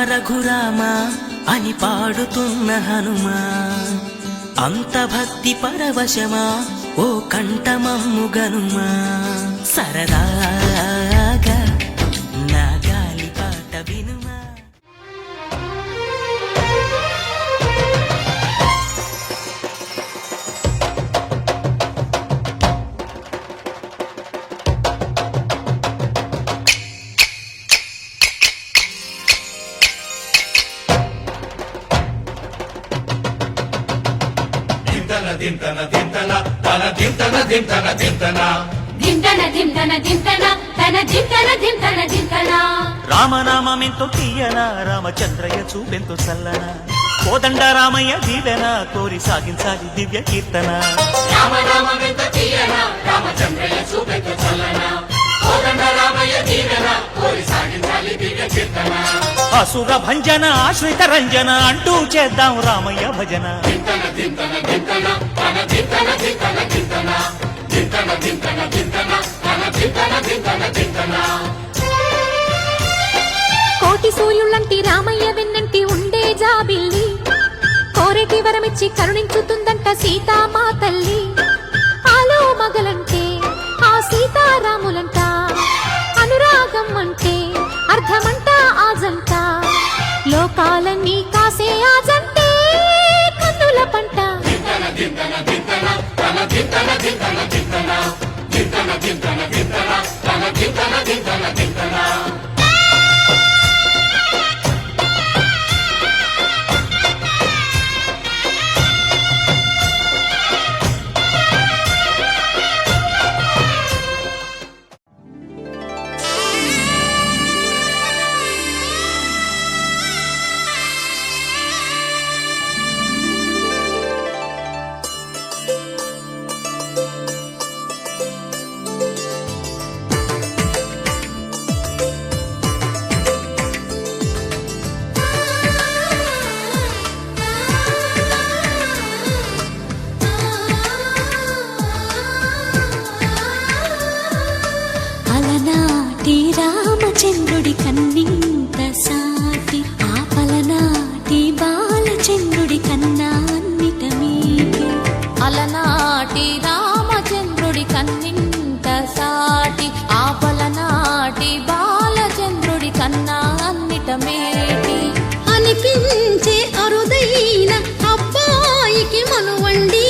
రఘురామ అని పాడుతున్న హనుమా, అంత భక్తి పరవశమా ఓ కంఠమమ్ము గనుమా. సరదాగా నా గాలి పాట వినుమా. దింతన దింతన తన దింతన దింతన దింతన దింతన దింతన దింతన తన దింతన దింతన దింతన. రామనామెంతో తీయన రామచంద్రయ్య చూపెంతో చల్లన, కోదండ రామయ్య దీవెన కోరి సాగించాలి దివ్య కీర్తన. రామనామెంతో తీయన రామచంద్రయ్య చూపెంతో చల్లన, కోదండ రామయ్య దీవెన కోరి సాగించాలి దివ్య కీర్తన. అసుర భంజన ఆశ్రిత రంజన అంటూ చేద్దాం రామయ్య భజన. దింతన దింతన దింతన తన దింతన దింతన దింతన దింతన దింతన దింతన తన దింతన దింతన దింతన. కోటి సూర్యులంటి రామయ్య వెన్నంటి ఉండే జాబిల్లి, కోరెటి వరమిచ్చి కరుణించుతుందంట సీతామా తల్లి. ఆలో మగలంటే ఆ సీతారాములంట, అనురాగం అంటే అర్థమంట ఆజంట, లోకాలన్నీ కాసే ఆజంటే కన్నుల పంట. దింతన దింతన దింతన తన దింతన దింతన దింతన దింతన దింతన దింతన తన దింతన దింతన దింతన. రామచంద్రుడి కన్నింత సాటి, ఆపలనాటి బాలచంద్రుడి కన్నా అన్నిట మీటి. అలనాటి రామచంద్రుడి కన్నింత సాటి, ఆపలనాటి బాలచంద్రుడి కన్నా అన్నిట మేటి. అనిపించే అరుదైన అబ్బాయికి మనువండి,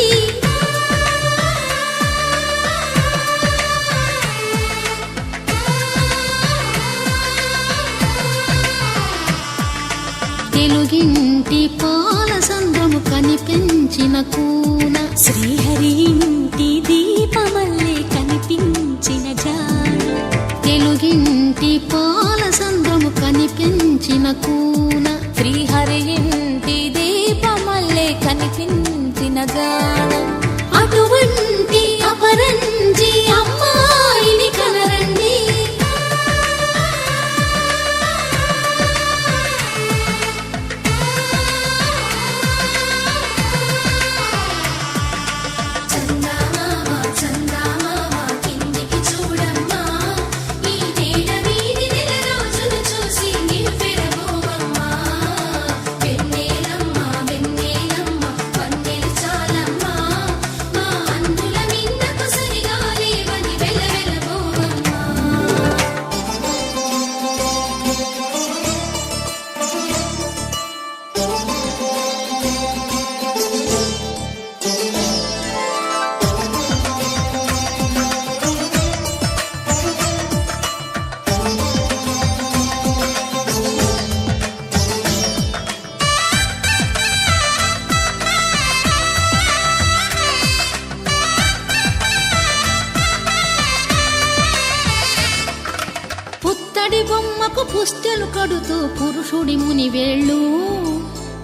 తెలుగింటి పాల సంద్రము కనిపించిన కూన, శ్రీహరి ఇంటి దీపమల్లే కనిపించిన జాన. తెలుగింటి పాల సంద్రము కనిపించిన కూన, శ్రీహరి ఇంటి దీపమల్లే కనిపించిన జాన. అటువంటి అపరంజి అమ్మాయిని కనరండి, చాలమ్మా మా అందుల నిన్నకు సరిగా లేవని పుస్తెలు కడుతూ పురుషుడి ముని వేళ్ళు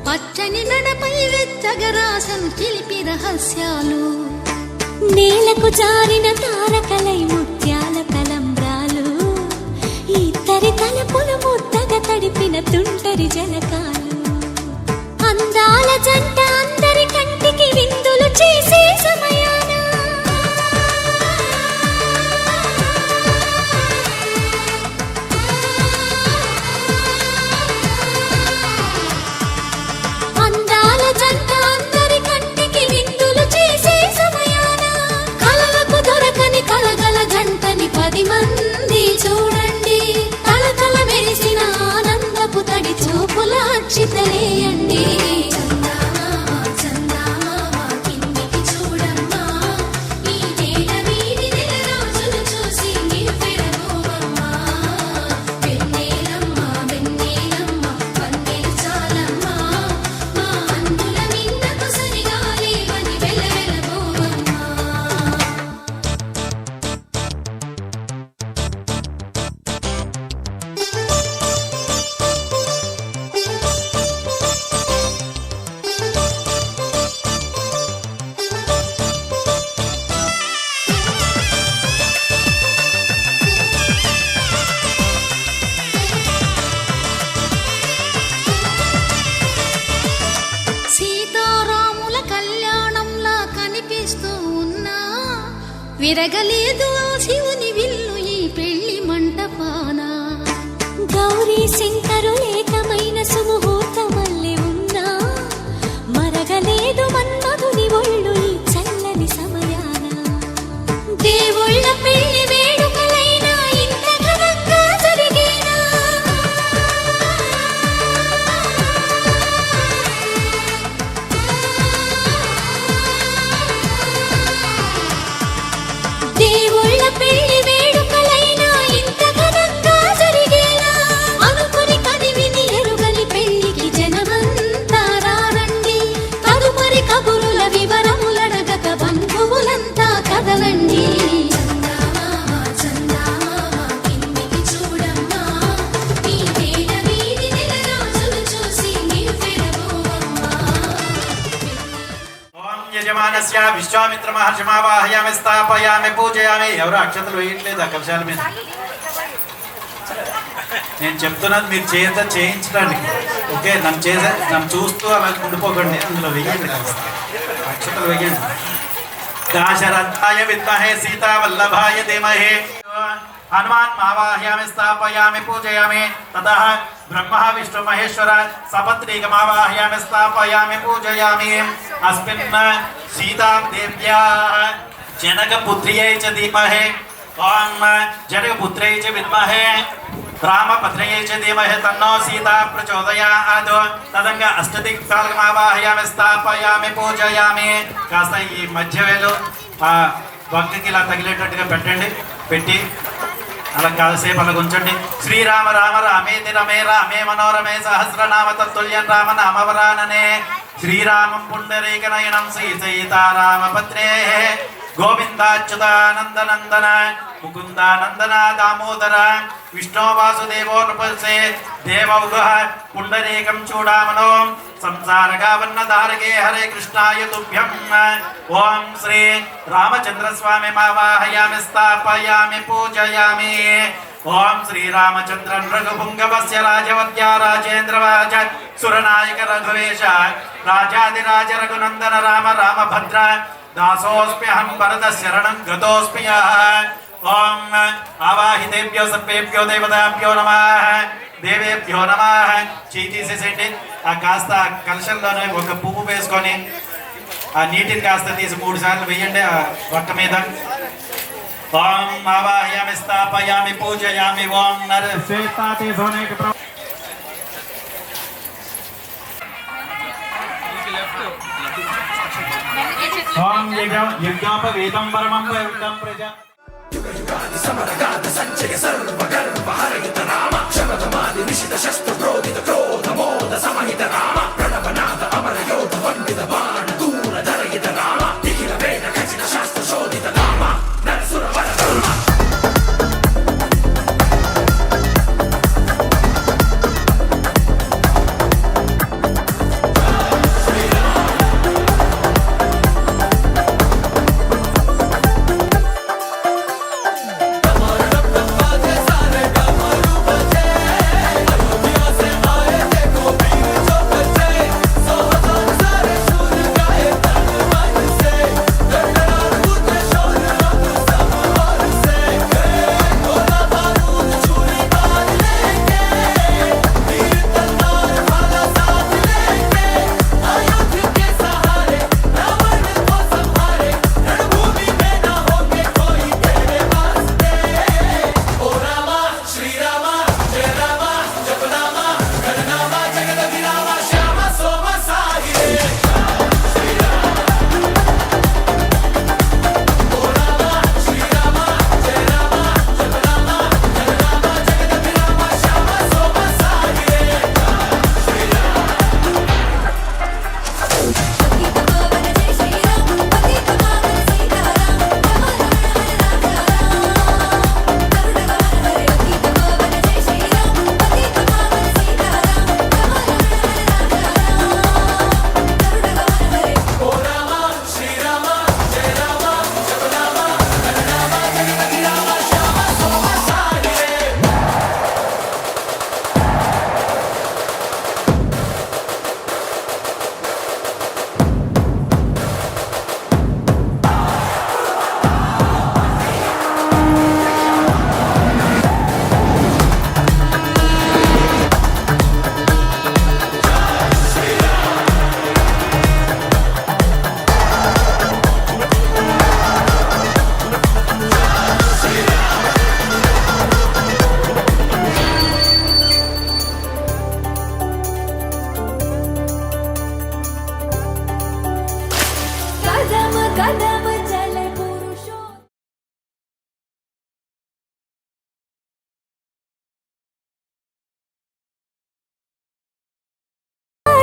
పచ్చని నడపై వెచ్చగరాసను చిలిపి రహస్యాలు నేలకు జారిన తారకలై ముత్యాల తలంబ్రాలు ఇద్దరి తలపులు ముద్దగా తడిపిన తుంటరి జలకాలు అందాల జంట అందరి కంటికి విందులు చేసే సమయాన అందాల జంట అందరి కంటికి విందులు చేసే సమయాన కలలకు దొరకని కలగల జంటని 10 మంది చూడండి తలతల మెరిసిన ఆనందపు తడి చూపుల అక్షితలేయండి సీతారాముల కళ్యాణంలా కనిపిస్తూ ఉన్నా విరగలేదు ఆ శివుని విల్లు ఈ పెళ్లి మంటపాన గౌరీ శంకరు ఏకమైన సుముహూర్తమల్లె ఉన్నా మరగలేదు మన్మధుని ఒళ్ళు ఈ చల్లని సమయాన దేవుళ్ళ పెళ్లి వేడుకలైనా ఇంత ఘనంగా జరిగేనా దేవుళ్ళ పెళ్లి వేడుకలైనా ఇంత ఘనంగా జరిగేనా అనుకుని కదివిని ఎరుగని పెళ్లికి జనమంతా రారండి తదుపరి కబురుల వివరములడగక బంధువులంతా కదలండి ఓం యజమానస్య విశ్వామిత్ర మహర్షిమావాహయామి స్థాపయామి పూజయామి. ఎవరు అక్షతలు వేయట్లేదు ఆ కలశాల మీద. నేను చెప్తున్నది మీరు చేత చేయించడానికి. ఓకే, నన్ను చూస్తూ అలా ఉండిపోకండి, అందులో వెయ్యండి, అక్షతలు వెయ్యండి. దాశరథాయ విద్మహే సీతావల్లభాయ ధీమహి హనుమాన్ మావాహయామి స్థాపయామి పూజయామి. తతః బ్రహ్మ విష్ణు మహేశ్వర సపత్నీకమావాహయామి స్థాపయామి పూజయామి. అస్మిన్ సీతాం దేవ్యాః జనకపుత్ర్యై చ ధీమహి ఓం జనకపుత్ర్యై చ విద్మహే రామపత్న్యై చ ధీమహి తన్నో సీతా ప్రచోదయాత్. తదంగా అష్టదిక్పాలకమావాహయామి స్థాపయామి పూజయామి. కాస్త ఈ మధ్య వేలు భక్తికి ఇలా తగిలేటట్టుగా పెట్టండి. పెట్టి అలా కాసేపు అలా ఉంచండి. శ్రీరామ రామ రామేతి రమే రామే మనోరమే సహస్రనామ తత్తుల్యం రామ నామవరాననే. శ్రీరామం పుండరీకనయనం శ్రీ సీతారామపత్రే గోవిందాచ్యుతానందనందన ముకుందానందన దామోదర విష్ణు వాసుదేవో నృపసే దేవౌగ పుండరీకం చూడామనో సంసారగావన్నదారగే హరే కృష్ణాయ తుభ్యం. ఓం శ్రీ రామచంద్రస్వామి మావాహయామి స్థాపయామి పూజయామి. ఓం శ్రీరామచంద్రన్ రఘుపుంగవస్య రాజవద్య రాజేంద్రవాజ సురనాయక రఘువేశ రాజాదిరాజ రఘునందన రామ రామభద్ర దాసోస్మ్యహం వరద శరణం గతోస్మి. ఓం ఆవాహితేభ్యో సర్వేభ్యో దేవతాభ్యో నమః దేవేభ్యో నమః. చేయి తీసేసేయండి. ఆ కాస్త కలశంలోనే ఒక పువ్వు వేసుకొని ఆ నీటిని కాస్త తీసి 3 సార్లు వేయండి ఆ వక్క మీద. ఓం ఆవాహయామి స్థాపయామి పూజయామి. ఓం నర శ్వేతాతి సోనేక ఓం యజ్ఞోపవేదం పరమం వైకుంఠం ప్రజ సమరగాధ సంచయ సర్వగర్వ హరయుత రామ శబదమాది నిశిత శస్త్ర ప్రోదిత క్రోధ మోద సమహిత రామ ప్రణవనాథ అమర యోధ వండిత బాణ దూర ధరయిత రామ నిఖిల వేద ఖచ్చిత శాస్త్ర శోధిత రామ నరసుర వర రామ.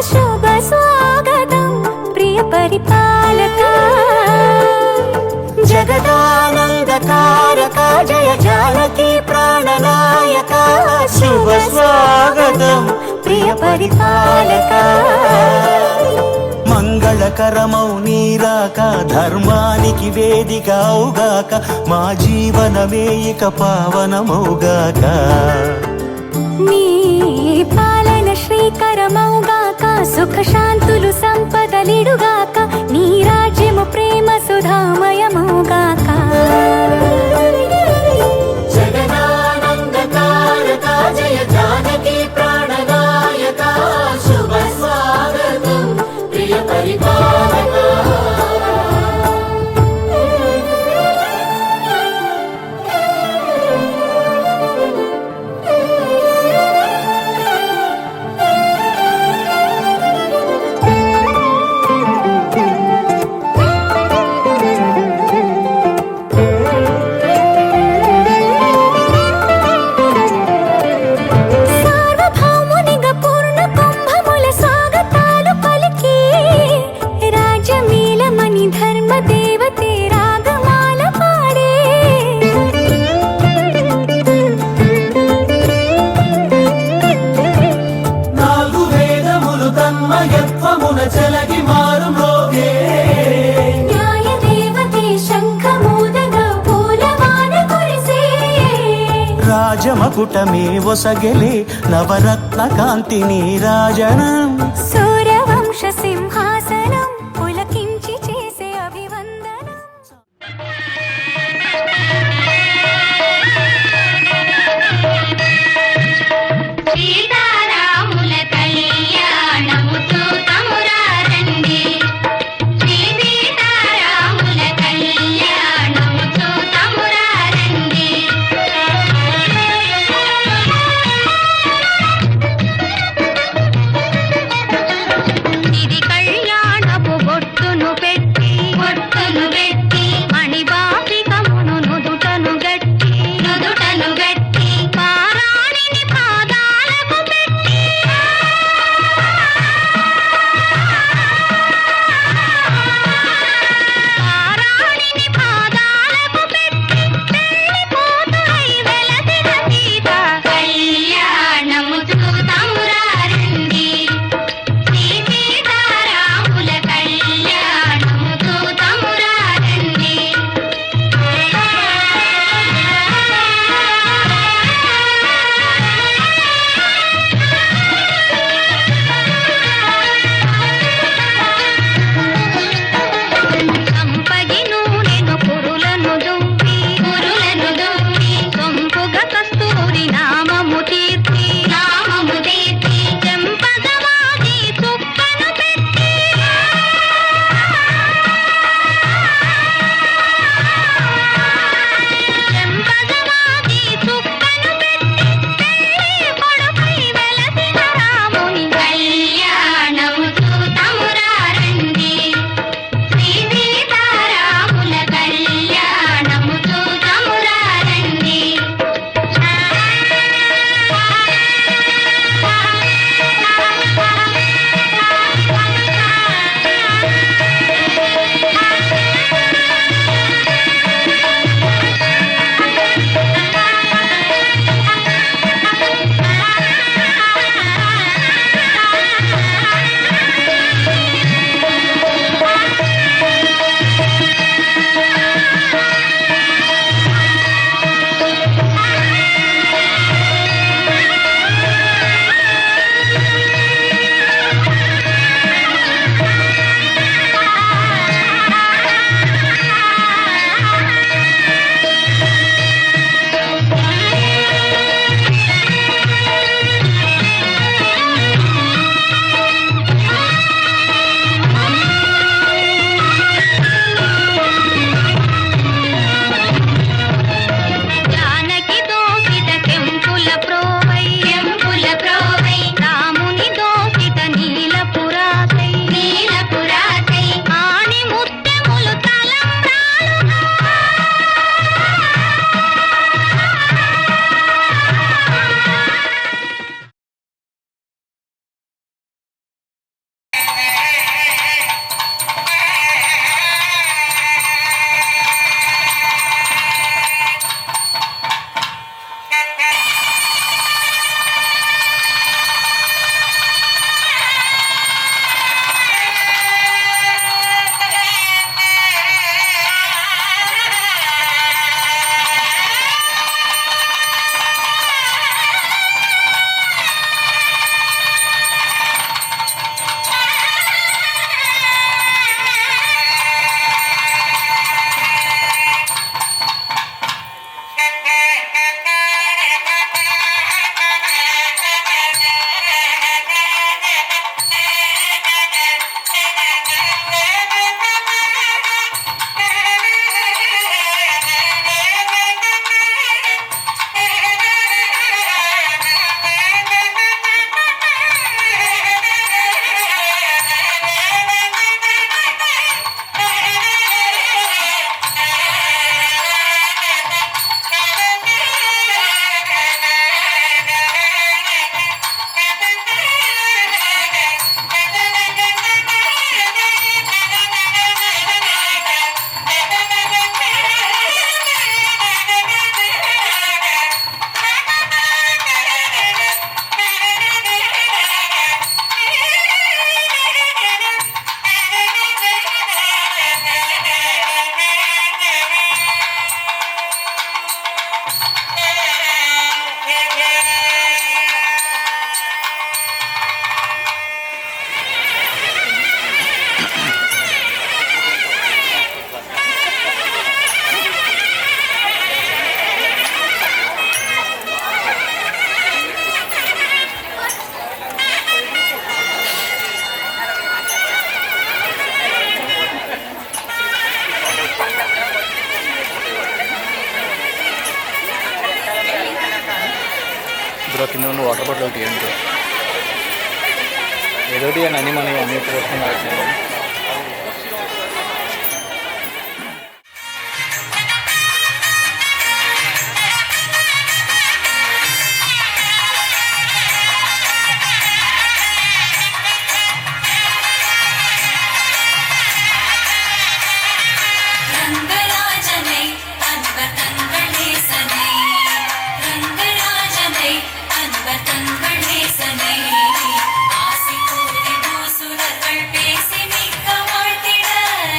శుభ స్వాగతం ప్రియ పరిపాలక జగదానందకారక జయ జానకి ప్రాణనాయక శుభ స్వాగతం ప్రియ పరిపాలక మంగళకరమౌ నీరాక ధర్మానికి వేదిక అవుగాక మా జీవనమే ఇక పావనమౌగాక నీ పాలన శ్రీకరమౌగాక సుఖ శాంతులు సంపదలిడుగాక నీ రాజ్యము ప్రేమ సుధామయమౌగాక జగదానందకారక జయ జానకి ప్రాణనాయక శుభ స్వాగతం ప్రియ పరిపాలక సార్వభౌమునిగా పూర్ణ కుంభముల స్వాగతాలు పలికి రాజమీలమణి ధర్మ దేవతే రాగమాల పాడే నాలుగు వేదములు తన్మయత్వమున చెలగి మారు మ్రోగే న్యాయ దేవతే శంఖమూదగా పూలవాన కురిసే రాజమకుటమే ఒసగెలే నవరత్న కాంతి నీరాజనం సూర్యవంశ సింహాసనం పులకించి చేసే అభివందనం సీతారాముల కళ్యాణము చూతమురారండి శ్రీ సీతారాముల కళ్యాణము చూతమురారండి ఇది కళ్యాణ బ్రో కింద ఉన్న వాటర్ బాటిల్ ఒకటి ఏంటో ఏదోటి అని మనకి అన్ని పోతున్నాయి. ரங்கராஜனை அன்பர் தங்களேசனை ரங்கராஜனை அன்பர் தங்களேசனை ஆசை கூறி பூசுரர்கள் பேசி மிக்க வாழ்த்திட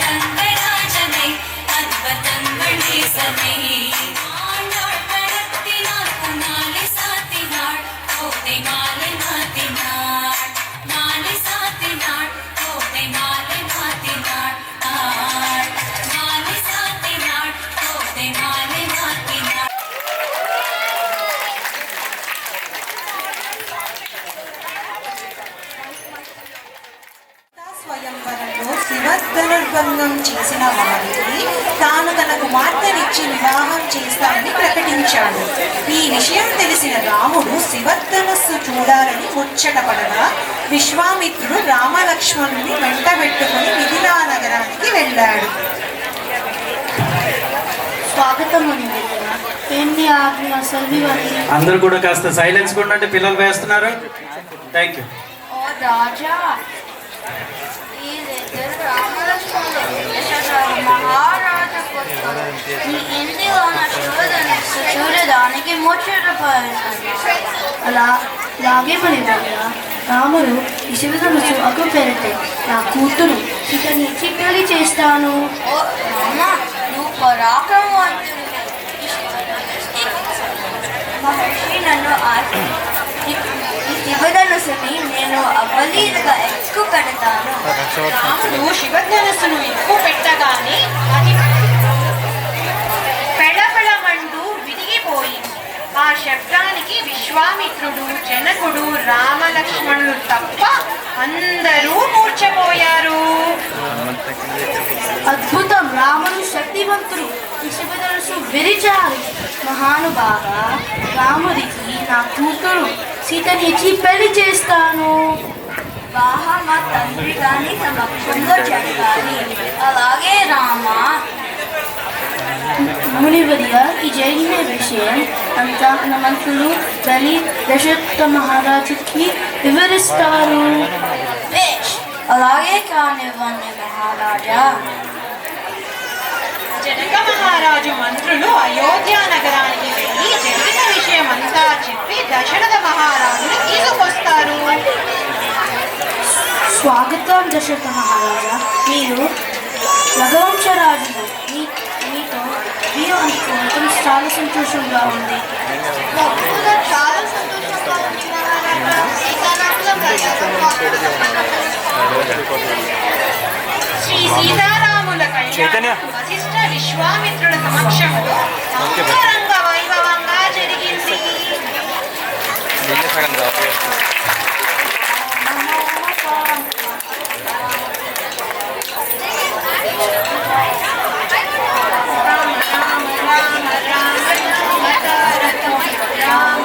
ரங்கராஜனை அன்பர் தங்களேசனை ஆண்டாள் கடத்தினாள் பொன்னாலை சாத்தினாள் கோதை மாலை மாத்தினாள் மாலை சாத்தினாள் கோதை மாலை மாத்தினாள் மாலை சாத்தினாள் கோதை மாலை மாத்தினாள் స్వయంవరంలో శివధనుర్భంగం చేసిన వారికి తాను తన కుమార్తెనిచ్చి వివాహం చేస్తానని ప్రకటించాడు. ఈ విషయం తెలిసిన రాముడు శివధనస్సు చూడాలని ముచ్చటపడగా విశ్వామిత్రుడు రామలక్ష్మణుని వెంటబెట్టుకుని మిథిలా నగరానికి వెళ్ళాడు. స్వాగతం ఎన్ని ఆజ్ఞ సర్వివతి. అందరూ కూడా కాస్త సైలెన్స్ ఉండండి, పిల్లలు వేస్తున్నారు. Thank you. ఓ రాజా వీరిద్దరు రామలక్ష్మణులు మహారాజ పుత్రులు. నీ ఇంటిలో ఉన్న శివధనుస్సు చూడడానికి అలాగే పని రాముడు ఈ శివధనుస్సు అగ్గు పెరితే నా కూతురు ఇతనికి పెళ్లి చేస్తాను. ఓ రామ నువ్వు పరాక్రమవంతుడు. మహర్షి నన్ను శివధనుసుని నేను అవలీలుగా ఎక్కువ పెడతాను. రాముడు శివధనుస్సును ఎక్కువ పెట్టగానే అది పెళపెళమంటూ విరిగిపోయింది. ఆ శబ్దానికి విశ్వామిత్రుడు, జనకుడు, రామలక్ష్మణులు తప్ప అందరూ మూర్ఛపోయారు. అద్భుతం! రాముడు శక్తివంతుడు. ఈ శివధనుసు విరిచారు. మహానుభావ రాముడికి నా కూతురు సీతని ఇచ్చి పెళ్లి చేస్తాను. వివాహం మా తండ్రి గాని సమక్షంలో జరగాలి. అలాగే రామా. మునివర్య ఈ జరిగిన విషయం అంతా మన మంత్రులు వెళ్ళి దశరథ మహారాజుకి వివరిస్తారు. బేష్, అలాగే కానివ్వండి మహారాజా. జనక మహారాజు మంత్రులు అయోధ్య నగరానికి వెళ్ళి జరిగిన విషయం అంతా చెప్పి దశరథ మహారాజును తీసుకొస్తారు. స్వాగతం దశరథ మహారాజా. మీరు రఘువంశరాజులు. మీతో మీరు అనుకోవడం చాలా సంతోషంగా ఉంది. చాలా సంతోషంగా ఉంది మహారాజా. శ్రీ సీతారాముల కళ్యాణం వశిష్ఠ విశ్వామిత్రుల సమక్షంలో అంగరంగ వైభవంగా జరిగింది. రామ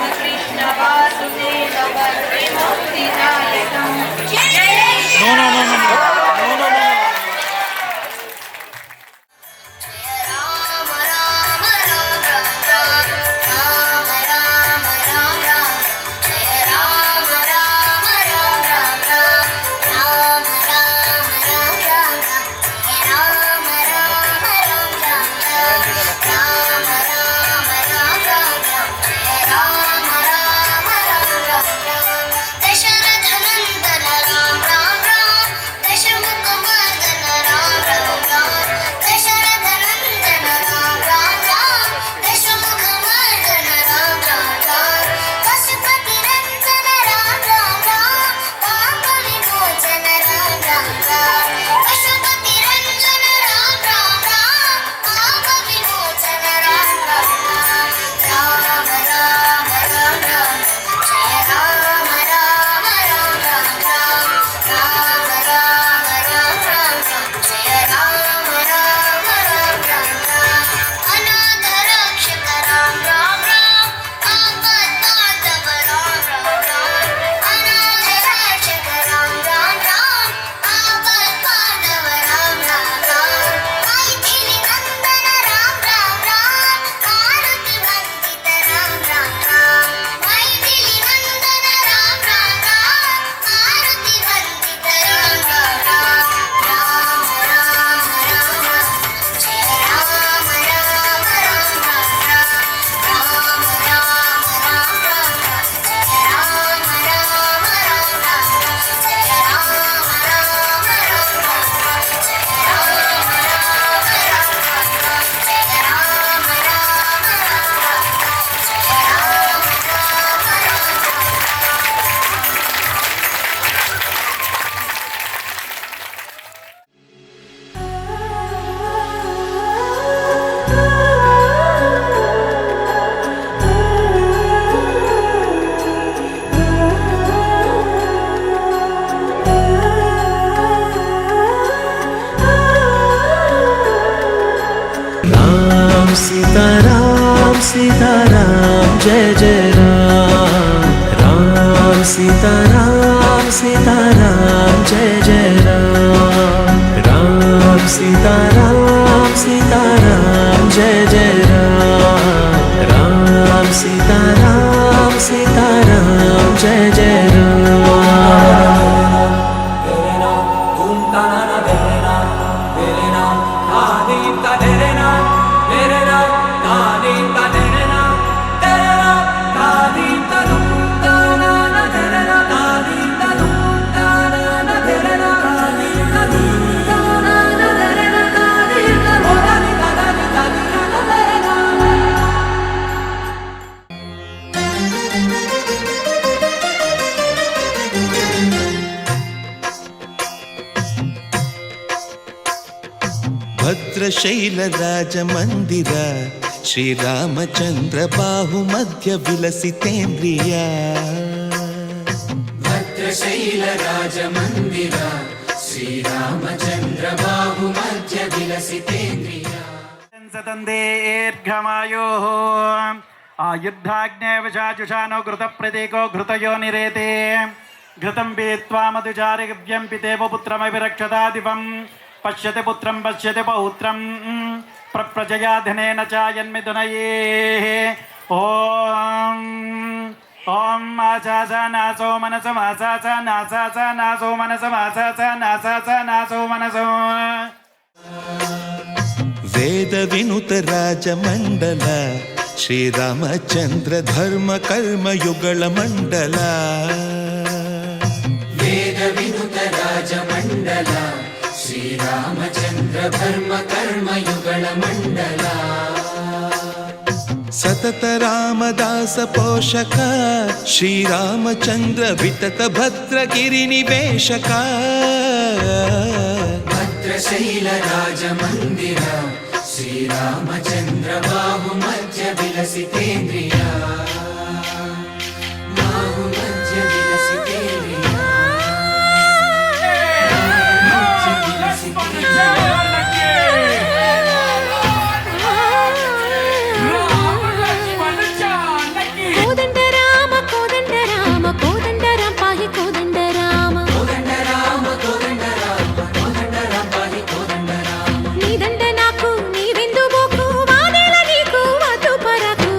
सीताराम सीताराम जय जय राम राम सीताराम सीताराम जय जय राम राम सीताराम सीताराम जय जय राम राम सीताराम सीताराम जय जय राम భద్రశైల రాజమందిర శ్రీరామచంద్ర బాహుమధ్య విలసితేంద్రియ భద్రశైల రాజమందిర శ్రీరామచంద్ర బాహుమధ్య విలసితేంద్రియ దీర్ఘమాయోః ఆయుర్ధాగ్నేవశాజుషానో ఘృత ప్రతీకో ఘృతయో నిరేతే ఘృతం పీత్వా మధుచారివ్యం పితేవ పుత్రమభిరక్షతా దివం పశ్యతి పుత్రం పశ్యతి పౌత్రం ప్రజయా ధనేన చాయన్మిథునయే ఓం ఓం ఆశాసనాసో మనసమాశాసనాశాసనాసో మనసమాశాసనాశాసనాసో మనసో వేద వినుత రాజమండల శ్రీరామచంద్ర ధర్మ కర్మ యుగళ మండల వేద వినుత రాజమండల శ్రీరామచంద్ర ధర్మ కర్మ యుగళ మండల సతత రామదాస పోషక శ్రీరామచంద్ర వితత భద్రగిరి నివేశక భద్రశైల రాజమందిర శ్రీరామచంద్ర బాహుమధ్య విలసితేంద్రియ బాహుమధ్య విలసితేంద్రియ కోదండ రామ కోదండ రామ కోదండ రామ పాహి కోదండ రామ నీదండ నాకు నీవెందు బోకు వాదేల నీకు వద్దు పరకు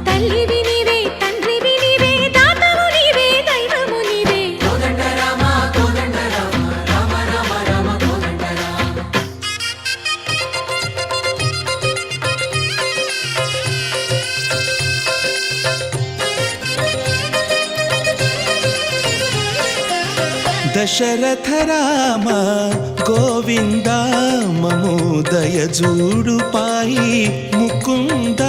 తల్లివి నీవే తండ్రివి నీవే దాతవు నీవే దైవము నీవే దశరథ రామ గోవింద మమోదయ జూడు పాయి ముకుంద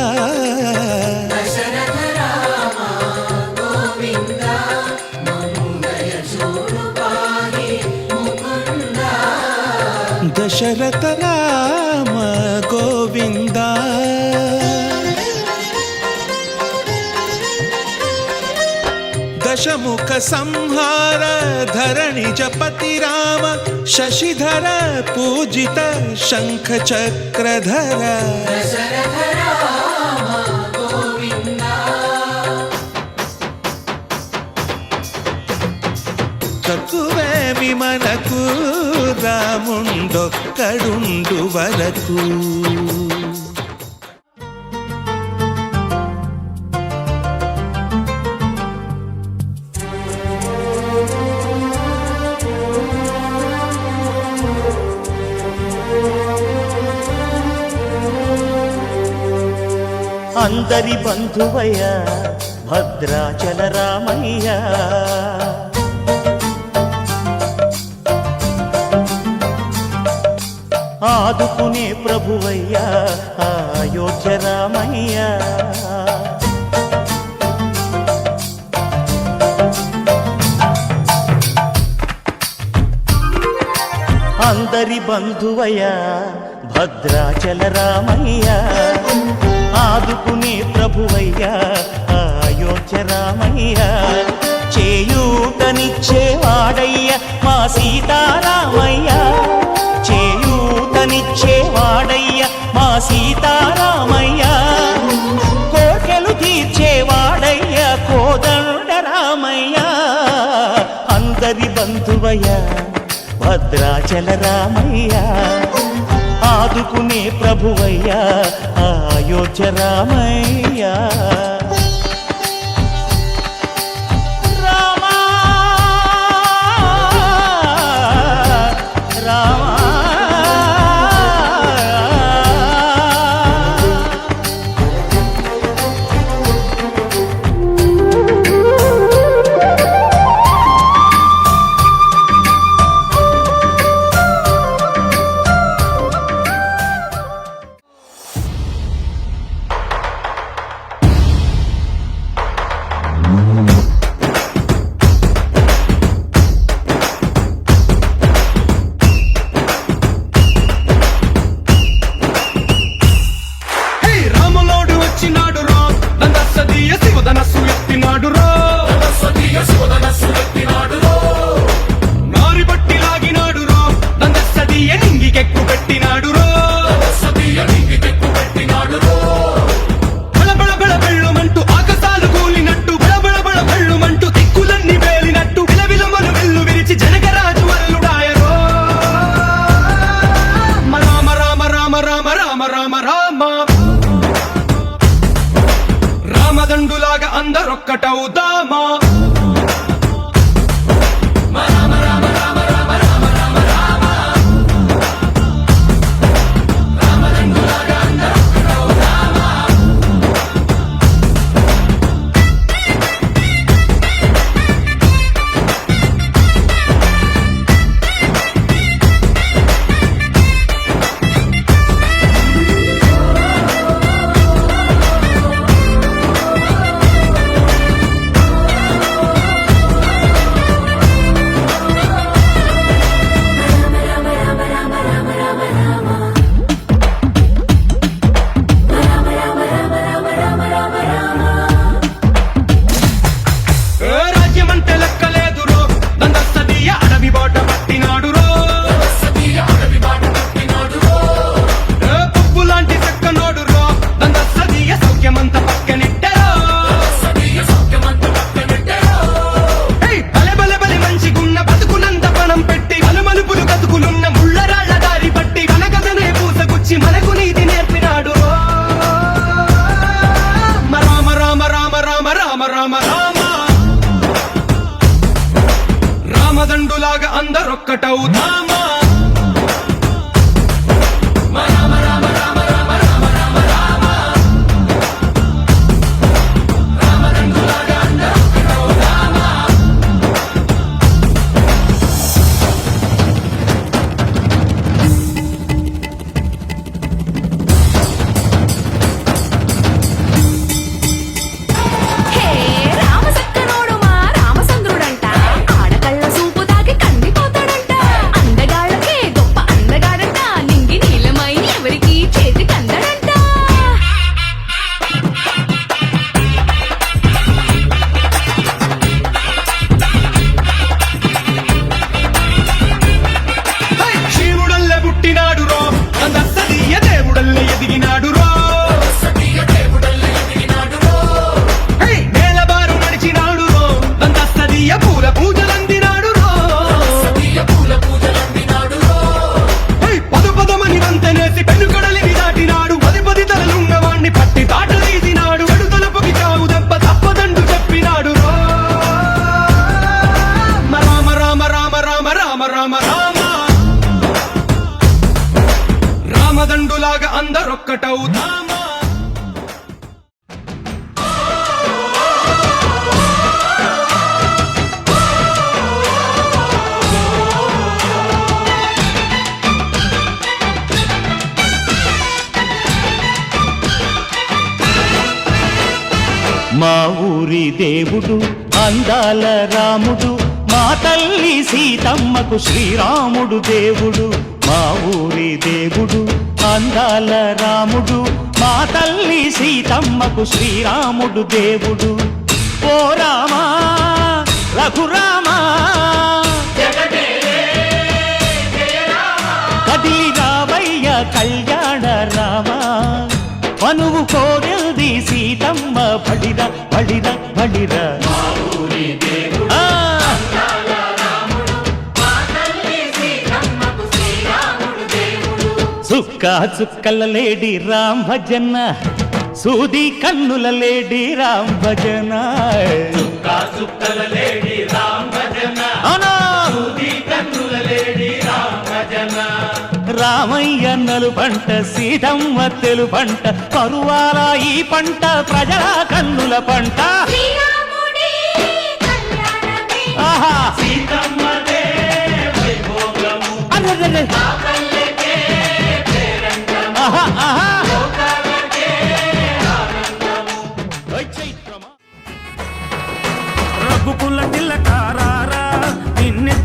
దశరథ రామ గోవింద దశముఖ సంహార ధరణి జపతి రామ శశిధర పూజిత శంఖ చక్రధర తక్కువేమి మనకు రాముండొక్కడుండు వరకు అందరి బంధువయ్య భద్రాచల రామయ్య ఆదుకునే ప్రభువయ్య అయోధ్య రామయ్య అందరి బంధువయ్య భద్రాచల రామయ్య ఆదుకునే ప్రభువయ్య అయోధ్య రామయ్య చేయూతనిచ్చేవాడయ్య మా సీతారామయ్య చేయూతనిచ్చేవాడయ్య కోరికనిచ్చేవాడయ్య మా సీతారామయ్య కోర్కెలు తీర్చేవాడయ్య కోదండ రామయ్య అందరి బంధువయ్య భద్రాచల రామయ్య ఆదుకునే ప్రభువయ్య అయోధ్య రామయ్య రామదండులాగా అందరొక్కటవుదామా రామదండులాగా అందరొక్కటవుదామా రామదండులాగా అందరొక్కటవుదామా మా ఊరి దేవుడు అందాల రాముడు మా తల్లి సీతమ్మకు శ్రీరాముడు దేవుడు మా ఊరి దేవుడు అందాల రాముడు మా తల్లి సీతమ్మకు శ్రీరాముడు దేవుడు ఓ రామా రఘురామా కదిలి రావయ్య బడిరా బడిరా బడిరా ఆ! చుక్క చుక్కల లేడి రామ్ భజన సూది కన్నుల లేడి రామ్ భజన చుక్కల లేడి రామ్ భజన రామయ్య నలు పంట సీతమ్మ తెలు పంట పరువాల ఈ పంట ప్రజల కన్నుల పంట శ్రీరాముడి కళ్యాణమే ఆహా అరెరెరె. ఆహా, ఆహా. ఓయ్ చైత్రమా. రఘుకుల తిలకారారా నిన్నె